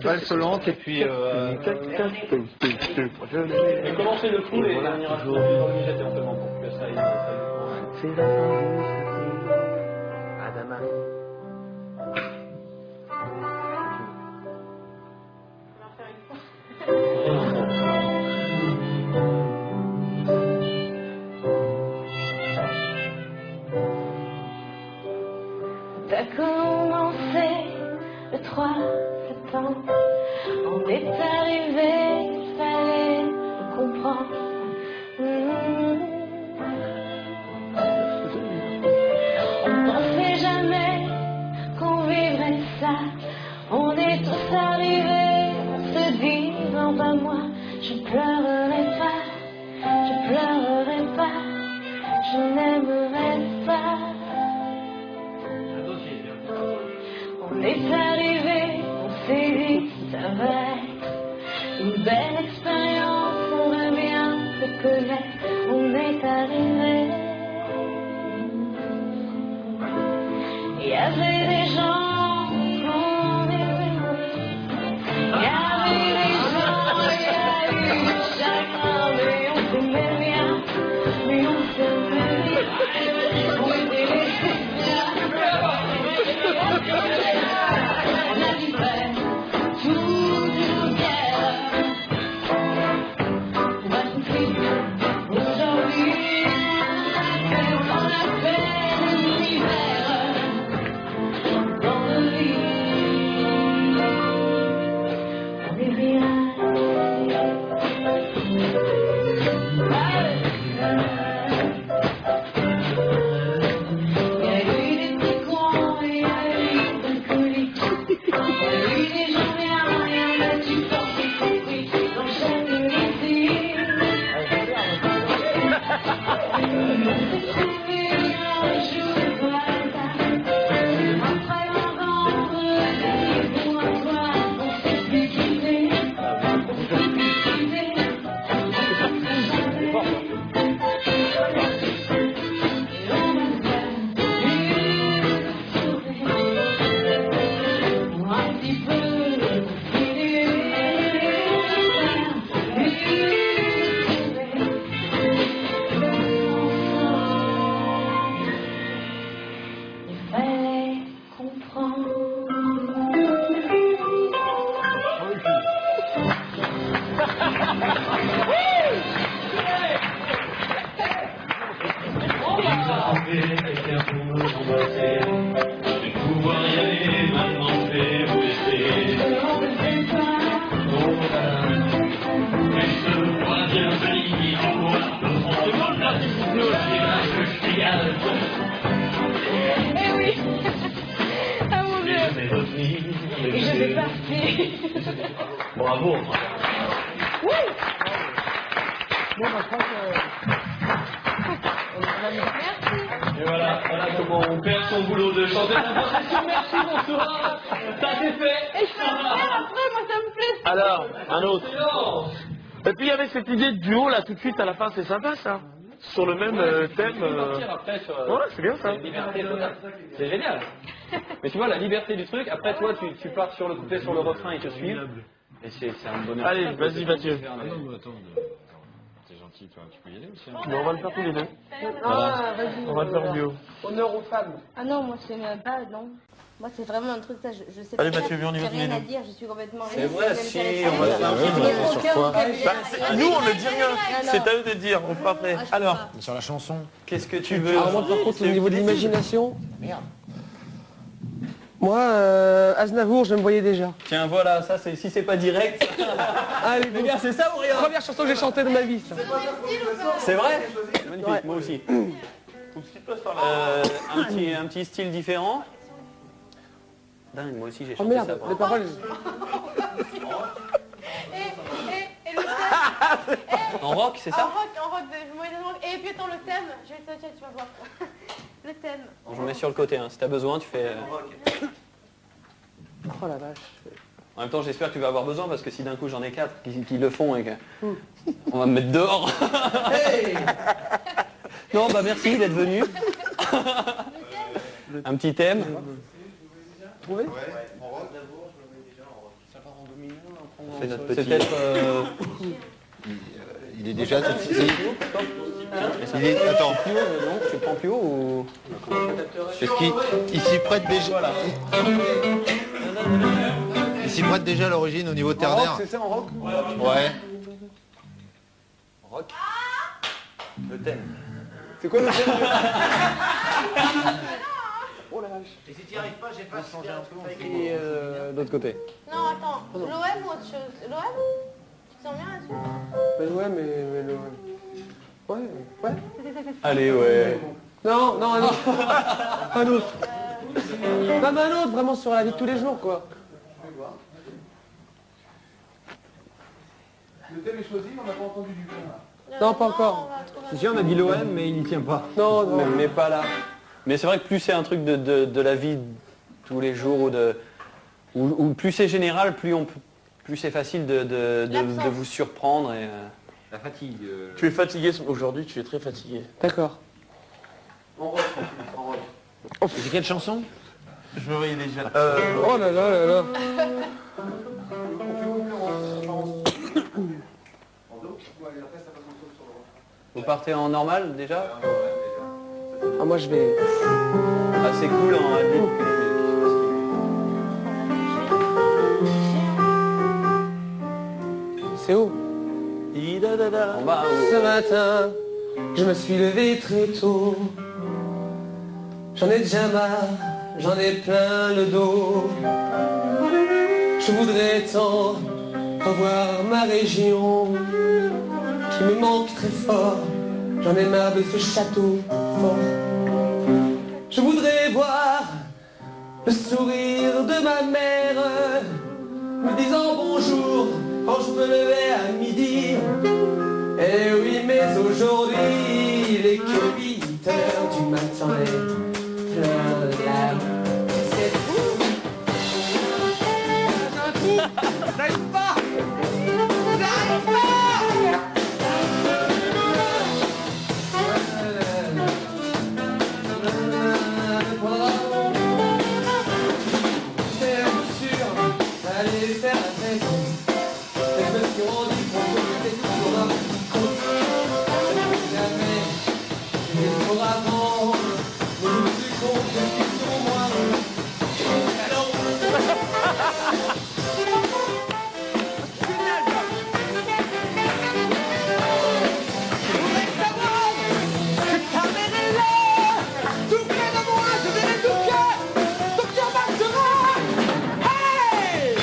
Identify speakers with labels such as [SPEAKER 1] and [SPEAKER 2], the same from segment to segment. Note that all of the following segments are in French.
[SPEAKER 1] Valse lente et puis...
[SPEAKER 2] Et commencer le full et on ira dans le budget éventuellement pour que ça aille.
[SPEAKER 1] C'est la fin du circuit. Adama.
[SPEAKER 3] T'as commencé le 3 septembre, on est arrivé, il fallait comprendre. On pensait jamais qu'on vivrait ça, on est tous arrivés, on se dit non pas moi, je pleurerai pas, je n'aimerai pas. On est arrivé, on s'est dit, ça va être une belle expérience, on va bien se connaître, on est arrivé. Il y avait des gens qu'on aimait, il y avait des gens, il y a eu du chagrin, mais on s'aimait bien, mais on s'aimait bien, on était laissés bien. Et je vais partir.
[SPEAKER 2] Bravo.
[SPEAKER 3] Oui.
[SPEAKER 2] Et voilà comment on perd son boulot de chanter. Merci, bonsoir. Ça c'est fait.
[SPEAKER 3] Et je peux le faire après, moi ça me plaît.
[SPEAKER 1] Alors, un autre.
[SPEAKER 2] Excellent.
[SPEAKER 1] Et puis il y avait cette idée de duo là tout de suite à la fin, c'est sympa ça. Sur le même thème.
[SPEAKER 2] Après,
[SPEAKER 1] Ouais, c'est bien ça.
[SPEAKER 2] Liberté totale. C'est génial. Mais tu vois, la liberté du truc, après toi, tu pars sur le couplet, sur le refrain, ils te suivent. Et c'est un bonheur.
[SPEAKER 1] Allez, vas-y Mathieu.
[SPEAKER 4] Ah non, mais attends, t'es gentil, toi, tu peux y aller aussi. Hein.
[SPEAKER 1] Mais on va le faire tous les deux.
[SPEAKER 5] Ah, vas-y.
[SPEAKER 1] On va le faire en duo.
[SPEAKER 5] Honneur aux femmes.
[SPEAKER 6] Ah non, moi je sais pas, non. Moi c'est vraiment un truc, ça, je sais
[SPEAKER 1] Allez,
[SPEAKER 6] pas.
[SPEAKER 1] Mathieu, viens, on y va
[SPEAKER 6] J'ai
[SPEAKER 1] tous les
[SPEAKER 6] rien à
[SPEAKER 1] deux.
[SPEAKER 6] dire, je suis complètement...
[SPEAKER 2] C'est vrai, si, on va
[SPEAKER 4] faire un film sur quoi
[SPEAKER 1] Nous on ne dit rien, c'est à eux de dire, on fera après. Alors,
[SPEAKER 4] Sur la chanson.
[SPEAKER 2] Qu'est-ce que tu veux?
[SPEAKER 5] Alors moi par contre au niveau de l'imagination,
[SPEAKER 4] Merde.
[SPEAKER 5] moi Aznavour je me voyais déjà.
[SPEAKER 2] Tiens, voilà, ça, c'est si c'est pas direct.
[SPEAKER 5] Allez,
[SPEAKER 2] Les gars, c'est ça ou rien?
[SPEAKER 5] première chanson que j'ai chantée de ma vie ça.
[SPEAKER 2] C'est vrai? Magnifique,
[SPEAKER 5] Ouais.
[SPEAKER 2] moi aussi.
[SPEAKER 1] tout ce qui passe par là.
[SPEAKER 2] Un petit style différent. Dingue, moi aussi j'ai
[SPEAKER 5] Oh
[SPEAKER 2] chanté ça.
[SPEAKER 5] merde, les paroles.
[SPEAKER 7] Et le thème.
[SPEAKER 2] En rock, c'est ça?
[SPEAKER 7] En rock, moyennement rock. Et puis attends, le thème, je vais te tu vas voir. Le thème.
[SPEAKER 2] Bon, je me mets sur le côté, hein. Si t'as besoin, tu fais...
[SPEAKER 5] Oh la vache.
[SPEAKER 2] En même temps, j'espère que tu vas avoir besoin, parce que si d'un coup j'en ai 4 qui le font et que... On va me mettre dehors. Non, bah merci d'être venu. Un petit thème.
[SPEAKER 5] Trouvé?
[SPEAKER 8] On fait notre
[SPEAKER 2] C'est
[SPEAKER 8] petit.
[SPEAKER 2] peut-être.
[SPEAKER 8] Il est déjà. Il est. Attends.
[SPEAKER 2] Plus haut, non? Tu prends plus haut ou.
[SPEAKER 8] Est-ce qu'il s'y prête déjà? Il s'y prête déjà à l'origine au niveau ternaire.
[SPEAKER 5] C'est ça en rock?
[SPEAKER 8] Ouais.
[SPEAKER 2] Rock. Le thème.
[SPEAKER 5] C'est quoi le thème?
[SPEAKER 9] Et si tu n'y arrives pas, j'ai pas changé un peu.
[SPEAKER 2] Et l'autre côté.
[SPEAKER 7] Non, attends. L'OM ou autre chose? L'OM? Tu te sens bien là-dessus?
[SPEAKER 5] Mais ouais, mais le... Ouais, ouais.
[SPEAKER 2] Allez, ouais.
[SPEAKER 5] Non, non, un autre. Un autre. Non, mais un autre, vraiment sur la vie de tous les jours, quoi.
[SPEAKER 9] Le thème est choisi, mais on n'a pas entendu du bien là.
[SPEAKER 5] Non, pas encore.
[SPEAKER 7] On va trouver un
[SPEAKER 2] Si, on a dit l'OM, mais il n'y tient pas.
[SPEAKER 5] Non, non.
[SPEAKER 2] Mais pas là. Mais c'est vrai que plus c'est un truc de la vie de tous les jours ou plus c'est général, plus c'est facile de vous surprendre. Et,
[SPEAKER 8] La fatigue.
[SPEAKER 1] Tu es fatigué aujourd'hui, tu es très fatigué.
[SPEAKER 5] D'accord.
[SPEAKER 8] C'est quelle chanson?
[SPEAKER 1] Je me voyais déjà.
[SPEAKER 5] Oh là là là là.
[SPEAKER 2] vous partez en normal déjà?
[SPEAKER 5] Ah, moi, je vais...
[SPEAKER 2] Ah, c'est cool en
[SPEAKER 5] C'est où?
[SPEAKER 2] En bas.
[SPEAKER 5] Ce matin, je me suis levé très tôt. J'en ai déjà marre, j'en ai plein le dos. Je voudrais tant revoir ma région qui me manque très fort. J'en ai marre de ce château fort. Je voudrais voir le sourire de ma mère me disant bonjour quand je me levais à midi. Eh oui, mais aujourd'hui, il est que 8 heures du matin et plein de larmes. C'est fou. J'arrive pas. J'arrive pas. J'étais sûr d'aller faire la fête. Et je me suis rendu compte que j'étais toujours un petit con. Jamais, j'étais trop avant. Mais je me suis compte que c'est sur moi. Je voudrais savoir que ta mère est là, tout près de moi, je vais l'éduquer, ton cœur battra. Hey!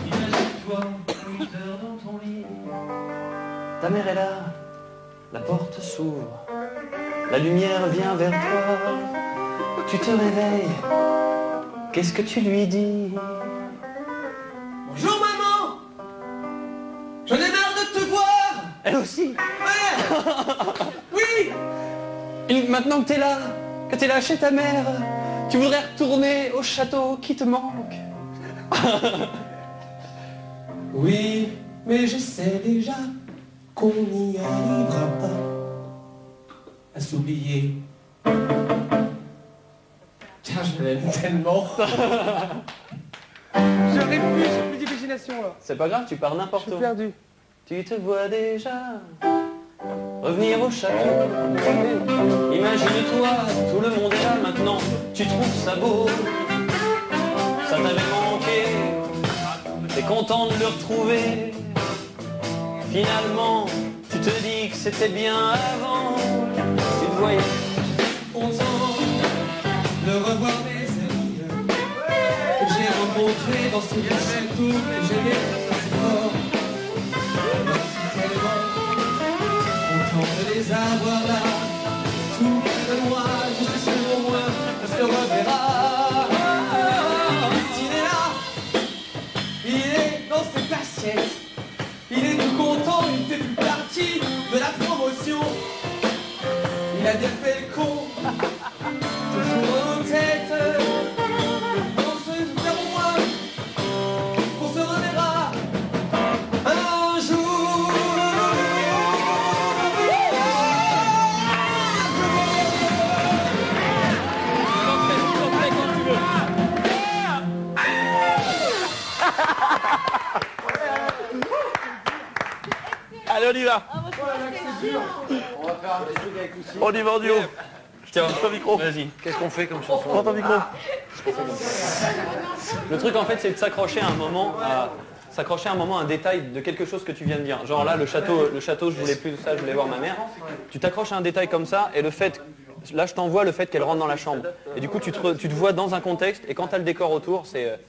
[SPEAKER 9] Imagine-toi, 8 heures dans ton lit. Ta mère est là, la porte s'ouvre. La lumière vient vers toi. Tu te réveilles. Qu'est-ce que tu lui dis?
[SPEAKER 5] Bonjour maman. J'en ai marre de te voir.
[SPEAKER 2] Elle aussi.
[SPEAKER 5] Ouais. Oui.
[SPEAKER 2] Et maintenant que t'es là chez ta mère, tu voudrais retourner au château qui te manque.
[SPEAKER 5] Oui, mais je sais déjà qu'on n'y arrivera pas à s'oublier. Tiens, je l'aime tellement. J'ai plus d'imagination là.
[SPEAKER 2] C'est pas grave, tu pars
[SPEAKER 5] Je
[SPEAKER 2] n'importe
[SPEAKER 5] suis
[SPEAKER 2] où.
[SPEAKER 5] perdu.
[SPEAKER 2] Tu te vois déjà revenir au château. Imagine-toi, tout le monde est là maintenant. Tu trouves ça beau. Ça t'avait manqué. T'es content de le retrouver. Finalement, tu te dis que c'était bien avant. Tu te voyais.
[SPEAKER 5] Content de revoir mes amis que j'ai rencontrés dans ce château que j'aimais si fort. Merci tellement content de les avoir là, tout près de moi. Je suis sûr au moins on se reverra. Il est là, il est dans cette assiette. Il est tout content, il ne fait plus partie de la promotion. Il a bien fait le con, toujours en tête. On se verra au moins, on se reverra un jour.
[SPEAKER 1] on y va.
[SPEAKER 8] On va faire un petit truc avec Lucie.
[SPEAKER 1] On y va en duo.
[SPEAKER 2] Tiens,
[SPEAKER 1] Ton micro.
[SPEAKER 2] vas-y.
[SPEAKER 8] Qu'est-ce qu'on fait comme chanson?
[SPEAKER 1] Prends ton micro.
[SPEAKER 2] Le truc en fait c'est de s'accrocher à un moment à un détail de quelque chose que tu viens de dire. Genre là le château je voulais plus de ça, je voulais voir ma mère. Tu t'accroches à un détail comme ça et le fait, là je t'envoie le fait qu'elle rentre dans la chambre. Et du coup tu te vois dans un contexte et quand tu as le décor autour c'est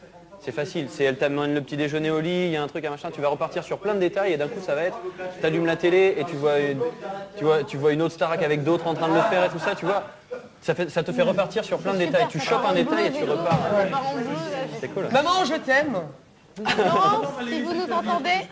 [SPEAKER 2] facile. C'est elle t'amène le petit déjeuner au lit, il y a un truc, un machin, tu vas repartir sur plein de détails et d'un coup ça va être, tu allumes la télé et tu vois une autre Starac avec d'autres en train de le faire et tout ça, tu vois. Ça te fait repartir sur plein de détails. Tu chopes un détail et tu repars. C'est cool.
[SPEAKER 5] Maman, je t'aime.
[SPEAKER 7] Laurent, si vous nous entendez,